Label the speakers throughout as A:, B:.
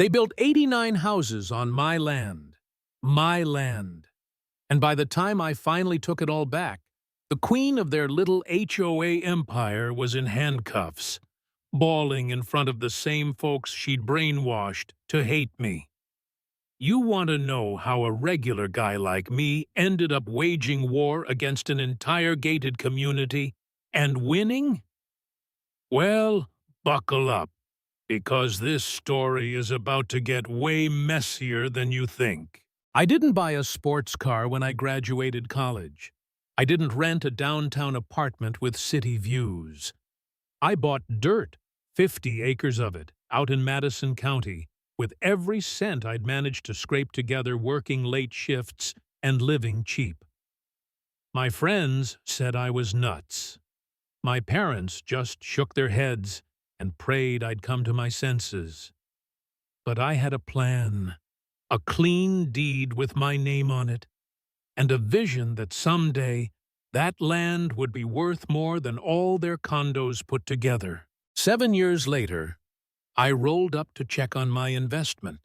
A: They built 89 houses on my land. My land. And by the time I finally took it all back, the queen of their little HOA empire was in handcuffs, bawling in front of the same folks she'd brainwashed to hate me. You want to know how a regular guy like me ended up waging war against an entire gated community and winning? Well, buckle up, because this story is about to get way messier than you think. I didn't buy a sports car when I graduated college. I didn't rent a downtown apartment with city views. I bought dirt, 50 acres of it, out in Madison County, with every cent I'd managed to scrape together working late shifts and living cheap. My friends said I was nuts. My parents just shook their heads and prayed I'd come to my senses. But I had a plan, a clean deed with my name on it, and a vision that someday that land would be worth more than all their condos put together. 7 years later, I rolled up to check on my investment.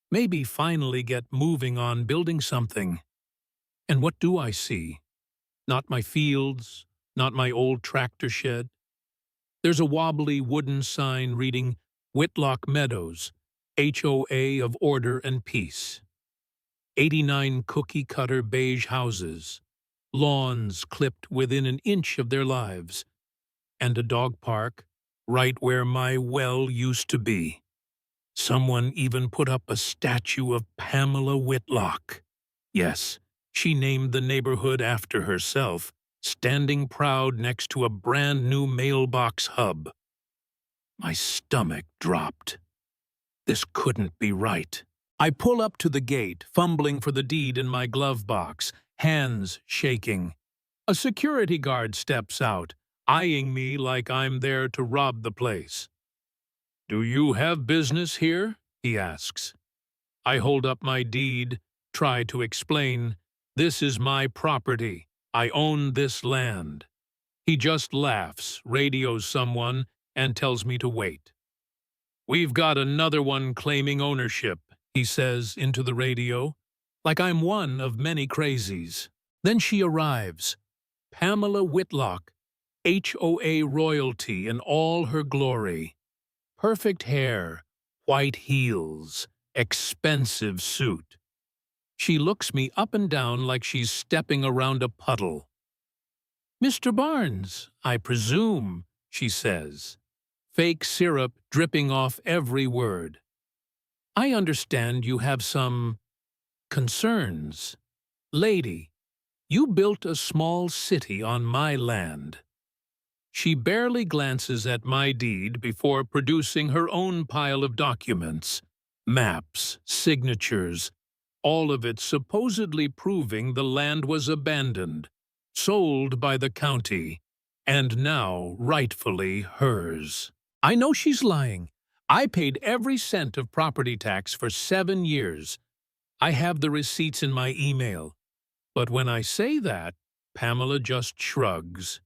A: Maybe finally get moving on building something. And what do I see? Not my fields, not my old tractor shed. There's a wobbly wooden sign reading Whitlock Meadows, HOA of Order and Peace. 89 cookie-cutter beige houses, lawns clipped within an inch of their lives, and a dog park right where my well used to be. Someone even put up a statue of Pamela Whitlock. Yes, she named the neighborhood after herself, standing proud next to a brand-new mailbox hub. My stomach dropped. This couldn't be right. I pull up to the gate, fumbling for the deed in my glove box, hands shaking. A security guard steps out, eyeing me like I'm there to rob the place. "Do you have business here?" he asks. I hold up my deed, try to explain, "This is my property. I own this land." He just laughs, radios someone, and tells me to wait. "We've got another one claiming ownership," he says into the radio, like I'm one of many crazies. Then she arrives, Pamela Whitlock, HOA royalty in all her glory. Perfect hair, white heels, expensive suit. She looks me up and down like she's stepping around a puddle. "Mr. Barnes, I presume," she says, fake syrup dripping off every word. "I understand you have some concerns. Lady, you built a small city on my land." She barely glances at my deed before producing her own pile of documents, maps, signatures, all of it supposedly proving the land was abandoned, sold by the county, and now rightfully hers. I know she's lying. I paid every cent of property tax for 7 years. I have the receipts in my email. But when I say that, Pamela just shrugs.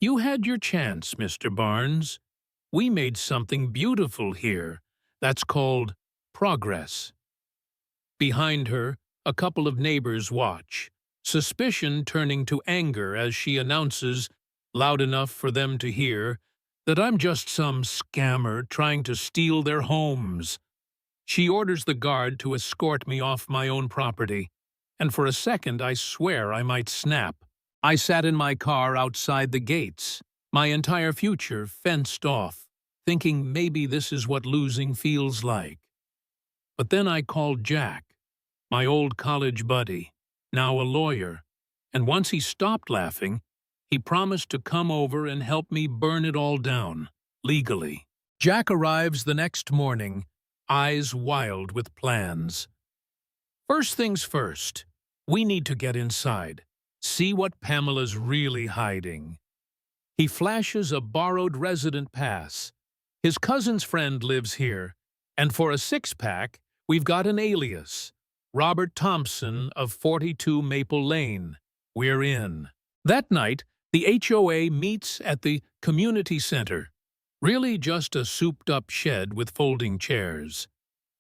A: "You had your chance, Mr. Barnes. We made something beautiful here. That's called progress." Behind her, a couple of neighbors watch, suspicion turning to anger as she announces, loud enough for them to hear, that I'm just some scammer trying to steal their homes. She orders the guard to escort me off my own property, and for a second I swear I might snap. I sat in my car outside the gates, my entire future fenced off, thinking maybe this is what losing feels like. But then I called Jack, my old college buddy, now a lawyer, and once he stopped laughing, he promised to come over and help me burn it all down, legally. Jack arrives the next morning, eyes wild with plans. "First things first, we need to get inside, see what Pamela's really hiding." He flashes a borrowed resident pass. His cousin's friend lives here, and for a six-pack, we've got an alias, Robert Thompson of 42 Maple Lane. We're in. That night, the HOA meets at the community center, really just a souped-up shed with folding chairs.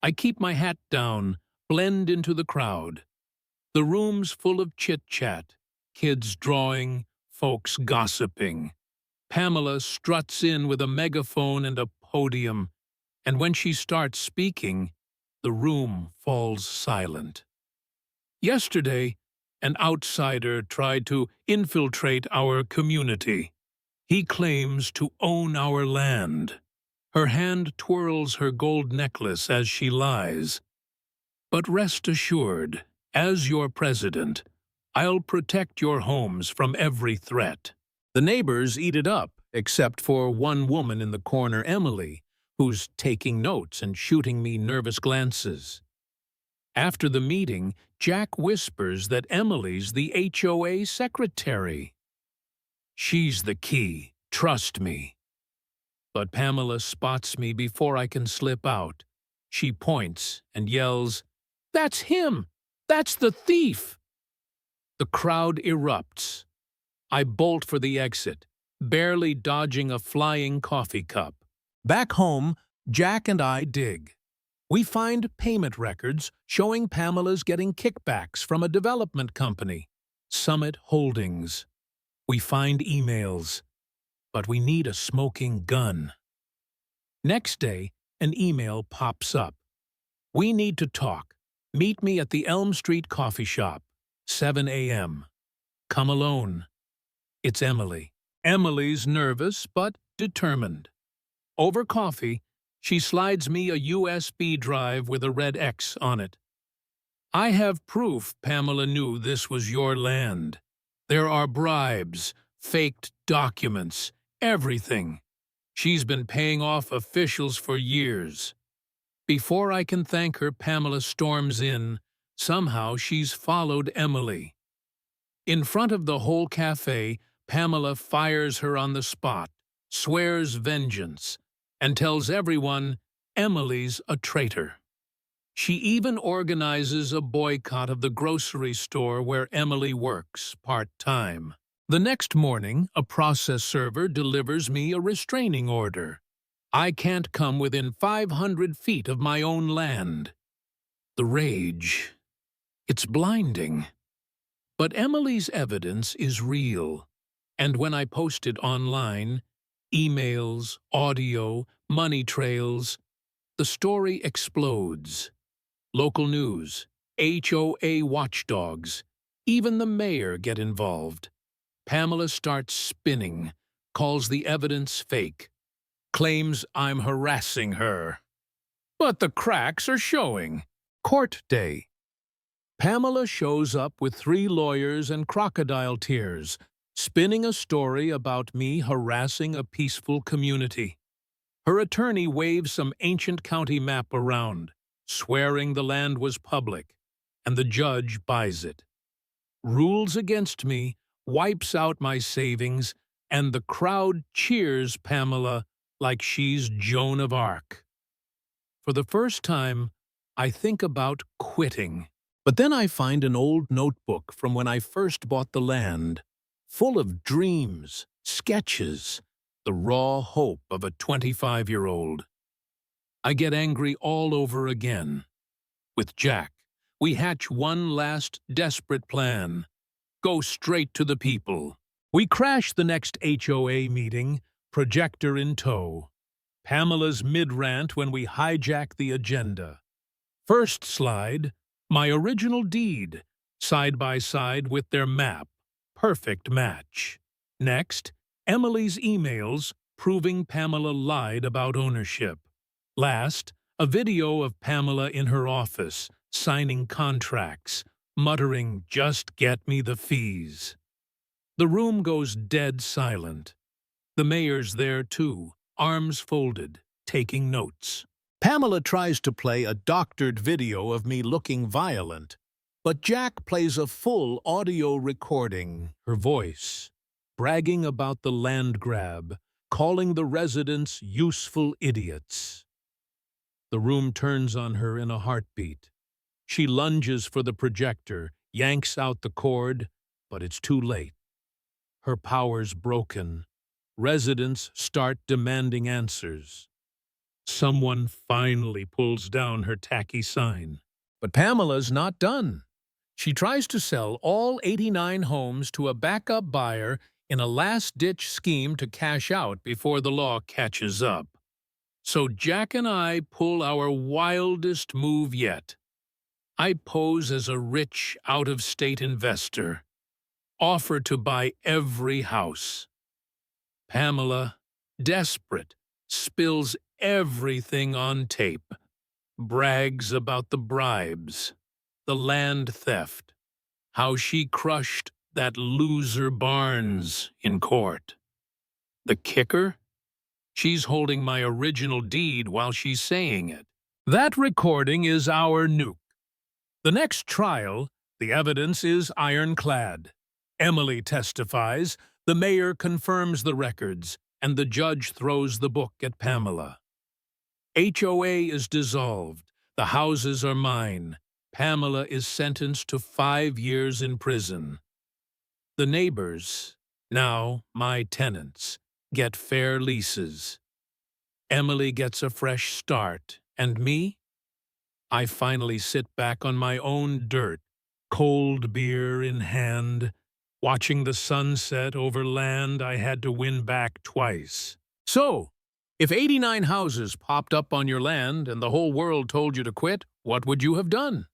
A: I keep my hat down, blend into the crowd. The room's full of chit-chat, kids drawing, folks gossiping. Pamela struts in with a megaphone and a podium, and when she starts speaking, the room falls silent. Yesterday, an outsider tried to infiltrate our community. He claims to own our land. Her hand twirls her gold necklace as she lies. But rest assured, as your president, I'll protect your homes from every threat. The neighbors eat it up, except for one woman in the corner, Emily, who's taking notes and shooting me nervous glances. After the meeting, Jack whispers that Emily's the HOA secretary. She's the key, trust me. But Pamela spots me before I can slip out. She points and yells, "That's him! That's the thief!" The crowd erupts. I bolt for the exit, barely dodging a flying coffee cup. Back home, Jack and I dig. We find payment records showing Pamela's getting kickbacks from a development company, Summit Holdings. We find emails, but we need a smoking gun. Next day, an email pops up. We need to talk. Meet me at the Elm Street coffee shop, 7 a.m. Come alone. It's Emily. Emily's nervous but determined. Over coffee, she slides me a USB drive with a red X on it. I have proof Pamela knew this was your land. There are bribes, faked documents, everything. She's been paying off officials for years. Before I can thank her, Pamela storms in. Somehow she's followed Emily. In front of the whole cafe, Pamela fires her on the spot, swears vengeance, and tells everyone Emily's a traitor. She even organizes a boycott of the grocery store where Emily works part-time. The next morning, a process server delivers me a restraining order. I can't come within 500 feet of my own land. The rage. It's blinding. But Emily's evidence is real. And when I post it online, emails, audio, money trails, the story explodes. Local news, HOA watchdogs, even the mayor get involved. Pamela starts spinning, calls the evidence fake, claims I'm harassing her. But the cracks are showing. Court day. Pamela shows up with 3 lawyers and crocodile tears, spinning a story about me harassing a peaceful community. Her attorney waves some ancient county map around, swearing the land was public, and the judge buys it. Rules against me, wipes out my savings, and the crowd cheers Pamela like she's Joan of Arc. For the first time, I think about quitting. But then I find an old notebook from when I first bought the land, full of dreams, sketches, the raw hope of a 25-year-old. I get angry all over again. With Jack, we hatch one last desperate plan. Go straight to the people. We crash the next HOA meeting, projector in tow. Pamela's mid-rant when we hijack the agenda. First slide, my original deed, side by side with their map. Perfect match. Next, Emily's emails proving Pamela lied about ownership. Last, a video of Pamela in her office, signing contracts, muttering, "Just get me the fees." The room goes dead silent. The mayor's there too, arms folded, taking notes. Pamela tries to play a doctored video of me looking violent, but Jack plays a full audio recording, her voice, bragging about the land grab, calling the residents useful idiots. The room turns on her in a heartbeat. She lunges for the projector, yanks out the cord, but it's too late. Her power's broken. Residents start demanding answers. Someone finally pulls down her tacky sign. But Pamela's not done. She tries to sell all 89 homes to a backup buyer in a last-ditch scheme to cash out before the law catches up. So Jack and I pull our wildest move yet. I pose as a rich, out-of-state investor, offer to buy every house. Pamela, desperate, spills everything on tape, brags about the bribes, the land theft, how she crushed that loser Barnes in court. The kicker? She's holding my original deed while she's saying it. That recording is our nuke. The next trial, the evidence is ironclad. Emily testifies, the mayor confirms the records, and the judge throws the book at Pamela. HOA is dissolved. The houses are mine. Pamela is sentenced to 5 years in prison. The neighbors, now my tenants, get fair leases. Emily gets a fresh start, and me? I finally sit back on my own dirt, cold beer in hand, watching the sunset over land I had to win back twice. So, if 89 houses popped up on your land and the whole world told you to quit, what would you have done?